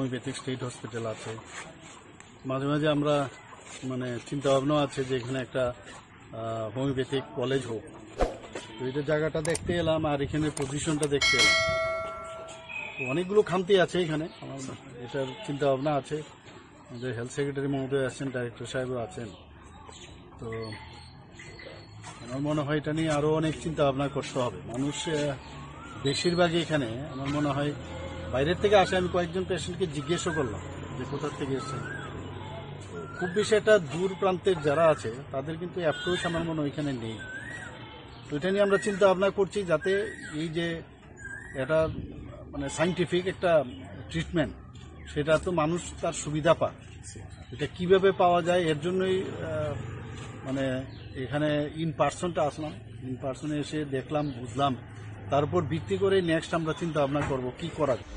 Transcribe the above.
Homeopathic state hospital আছে। মাঝে মাঝে আমরা চিন্তা ভাবনা আছে যে এখানে একটা হোমিওপ্যাথিক কলেজ হোক। তো এটা জায়গাটা দেখতে এলাম আর এখানে পজিশনটা দেখতে এলাম। তো অনেকগুলো খামতি আছে এখানে, আমার এটার চিন্তা ভাবনা আছে। আমাদের হেলথ সেক্রেটারি মহোদয় আছেন, ডাইরেক্টর সাহেবও আছেন। তো আমার মনে হয় এটা নিয়ে আরও অনেক চিন্তা ভাবনা করতে হবে। মানুষ বেশিরভাগই এখানে আমার মনে হয় বাইরের থেকে আসে। আমি কয়েকজন পেশেন্টকে জিজ্ঞেসও করলাম যে কোথা থেকে এসেছেন। খুব বেশি একটা দূর প্রান্তের যারা আছে তাদের কিন্তু অ্যাপ্রোচ আমার মনে হয় এখানে নেই। তো এটা নিয়ে আমরা চিন্তা ভাবনা করছি যাতে এই যে এটা সাইন্টিফিক একটা ট্রিটমেন্ট, সেটা তো মানুষ তার সুবিধা পায়। এটা কিভাবে পাওয়া যায় এর জন্যই এখানে ইন পার্সনটা আসলাম। ইন পার্সনে এসে দেখলাম, বুঝলাম, তার উপর ভিত্তি করে নেক্সট আমরা চিন্তা ভাবনা করবো কি করা যায়।